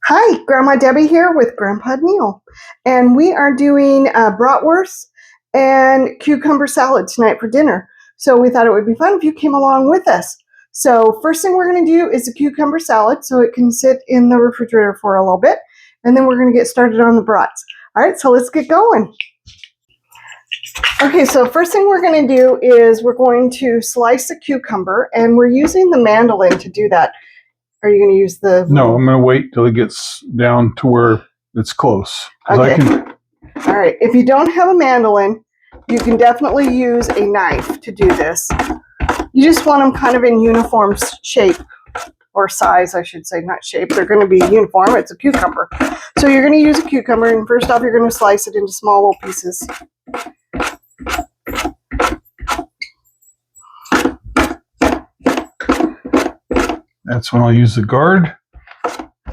Hi, Grandma Debbie here with Grandpa Neil, and we are doing bratwurst and cucumber salad tonight for dinner. So we thought it would be fun if you came along with us. So first thing we're going to do is a cucumber salad so it can sit in the refrigerator for a little bit, and then we're going to get started on the brats. All right, so let's get going. Okay, so first thing we're going to do is we're going to slice a cucumber, and we're using the mandolin to do that. Are you going to use the... No, I'm going to wait till it gets down to where it's close. Okay. All right. If you don't have a mandolin, you can definitely use a knife to do this. You just want them kind of in uniform shape, or size, I should say, not shape. They're going to be uniform. It's a cucumber. So you're going to use a cucumber, and first off, you're going to slice it into small little pieces. That's when I'll use the guard.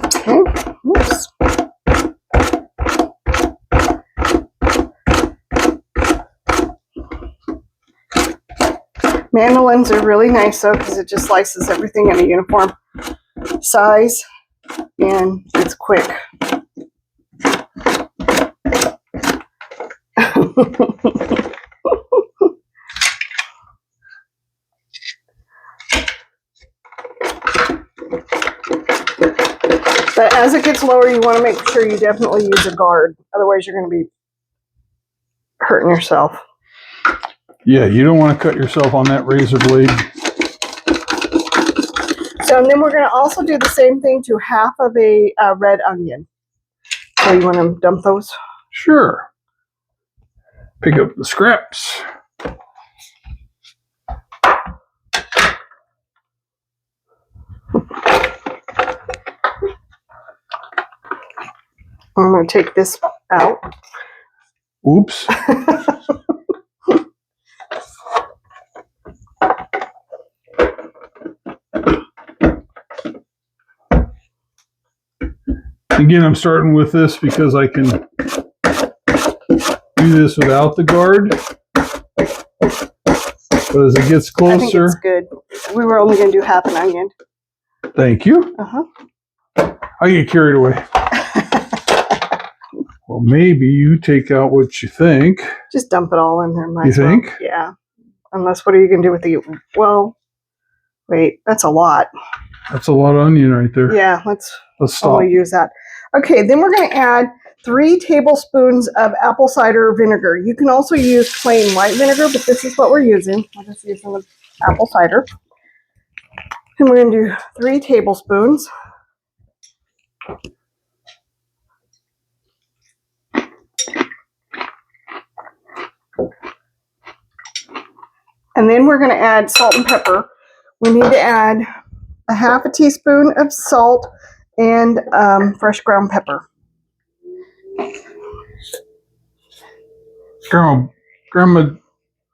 Okay. Oops. Mandolins are really nice though because it just slices everything in a uniform size and it's quick. But as it gets lower, you want to make sure you definitely use a guard. Otherwise, you're going to be hurting yourself. Yeah, you don't want to cut yourself on that razor blade. So, and then we're going to also do the same thing to half of a red onion. So you want to dump those? Sure. Pick up the scraps. I'm going to take this out. Oops. Again, I'm starting with this because I can do this without the guard. But as it gets closer... I think it's good. We were only going to do half an onion. Thank you. I get carried away. Well, maybe you take out what you think. Just dump it all in there. You think? Yeah. Unless, what are you going to do with the... Well, wait, that's a lot. That's a lot of onion right there. Yeah, let's stop. Only use that. Okay, then we're going to add 3 tablespoons of apple cider vinegar. You can also use plain white vinegar, but this is what we're using. I'm just using the apple cider. And we're going to do 3 tablespoons. And then we're going to add salt and pepper. We need to add a half a teaspoon of salt and fresh ground pepper.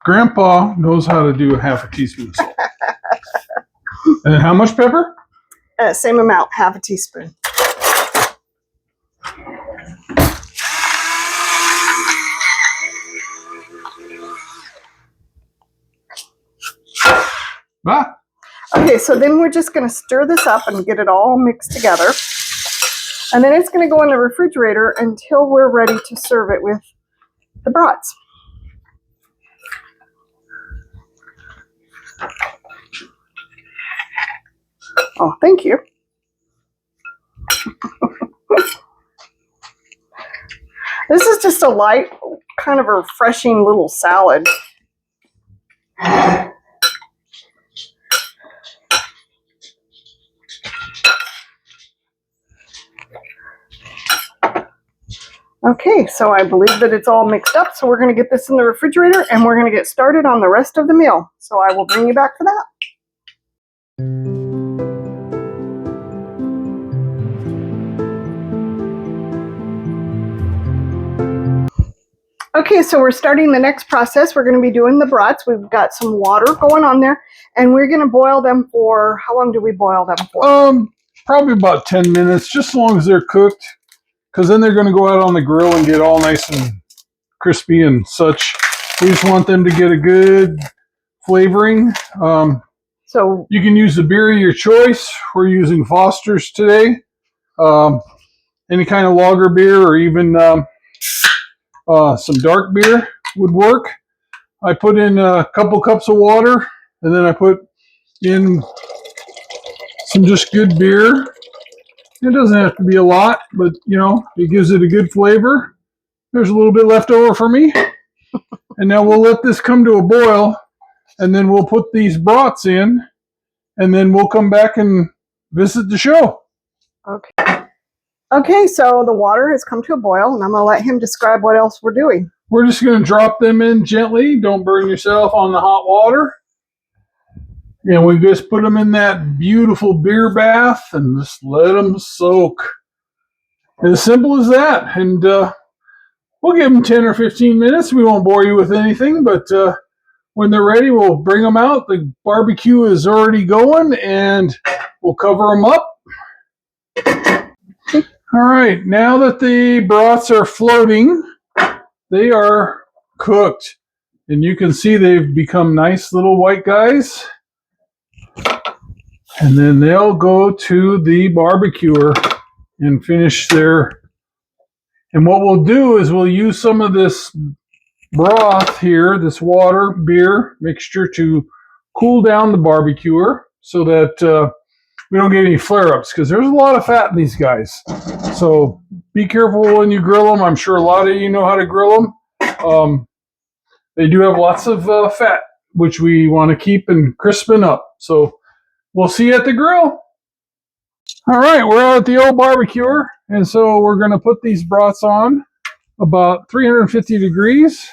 Grandpa knows how to do a half a teaspoon of salt. And how much pepper? Same amount, half a teaspoon. Ah. Okay, so then we're just going to stir this up and get it all mixed together. And then it's going to go in the refrigerator until we're ready to serve it with the brats. Oh, thank you. This is just a light, kind of a refreshing little salad. Okay, so I believe that it's all mixed up, so we're going to get this in the refrigerator and we're going to get started on the rest of the meal. So I will bring you back for that. Okay, so we're starting the next process. We're going to be doing the brats. We've got some water going on there, and we're going to boil them for, how long do we boil them for? Probably about 10 minutes, just as long as they're cooked. Because then they're going to go out on the grill and get all nice and crispy and such. We just want them to get a good flavoring. So you can use the beer of your choice. We're using Foster's today. any kind of lager beer or even some dark beer would work. I put in a couple cups of water, and then I put in some just good beer. It doesn't have to be a lot, but you know, it gives it a good flavor. There's a little bit left over for me. And now we'll let this come to a boil, and then we'll put these brats in, and then we'll come back and visit the show. Okay. Okay, so the water has come to a boil, and I'm going to let him describe what else we're doing. We're just going to drop them in gently. Don't burn yourself on the hot water. And we just put them in that beautiful beer bath and just let them soak. As simple as that. And we'll give them 10 or 15 minutes. We won't bore you with anything, but when they're ready, we'll bring them out. The barbecue is already going, and we'll cover them up. All right, now that the brats are floating, they are cooked. And you can see they've become nice little white guys. And then they'll go to the barbecuer and finish their... And what we'll do is we'll use some of this broth here, this water, beer mixture, to cool down the barbecuer so that we don't get any flare-ups, because there's a lot of fat in these guys. So be careful when you grill them. I'm sure a lot of you know how to grill them. They do have lots of fat, which we want to keep and crispen up. So we'll see you at the grill. All right, we're out at the old barbecuer, and so we're going to put these brats on about 350 degrees.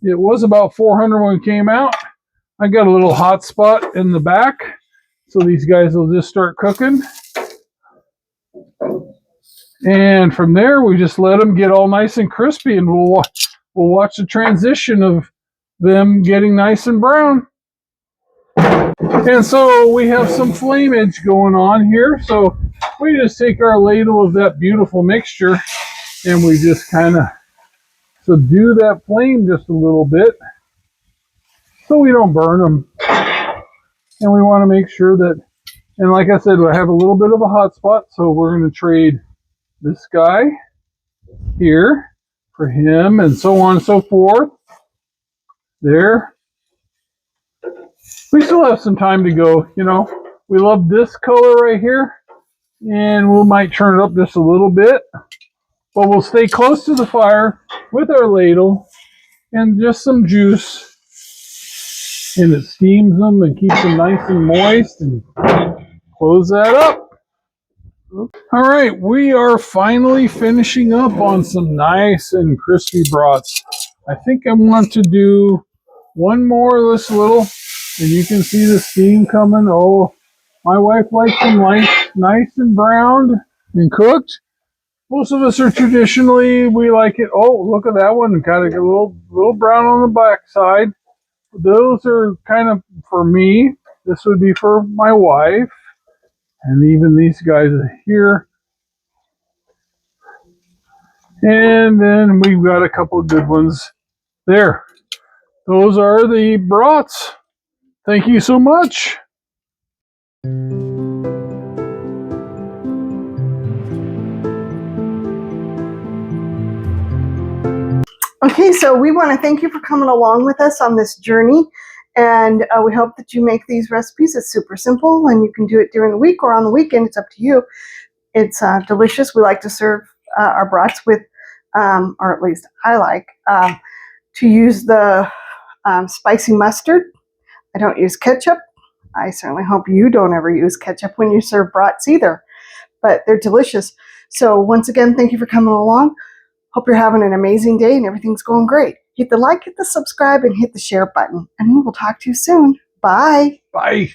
It was about 400 when it came out. I got a little hot spot in the back, so these guys will just start cooking. And from there, we just let them get all nice and crispy, and we'll watch the transition of them getting nice and brown. And so we have some flameage going on here. So we just take our ladle of that beautiful mixture, and we just kind of subdue that flame just a little bit so we don't burn them. And we want to make sure that, and like I said, I have a little bit of a hot spot, so we're going to trade this guy here for him, and so on and so forth. There. We still have some time to go, you know. We love this color right here, and we might turn it up just a little bit, but we'll stay close to the fire with our ladle and just some juice, and it steams them and keeps them nice and moist, and close that up. All right, we are finally finishing up on some nice and crispy brats. I think I want to do one more of this little, and you can see the steam coming. Oh, my wife likes them nice and browned and cooked. Most of us are traditionally, we like it. Oh, look at that one, kind of a little brown on the back side. Those are kind of for me. This would be for my wife. And even these guys here. And then we've got a couple of good ones there. Those are the brats. Thank you so much. Okay, so we want to thank you for coming along with us on this journey, and we hope that you make these recipes. It's super simple, and you can do it during the week or on the weekend. It's up to you. It's delicious. We like to serve our brats with, or at least I like, to use the spicy mustard. I don't use ketchup. I certainly hope you don't ever use ketchup when you serve brats either, but they're delicious. So once again, thank you for coming along. Hope you're having an amazing day and everything's going great. Hit the like, hit the subscribe, and hit the share button. And we will talk to you soon. Bye. Bye.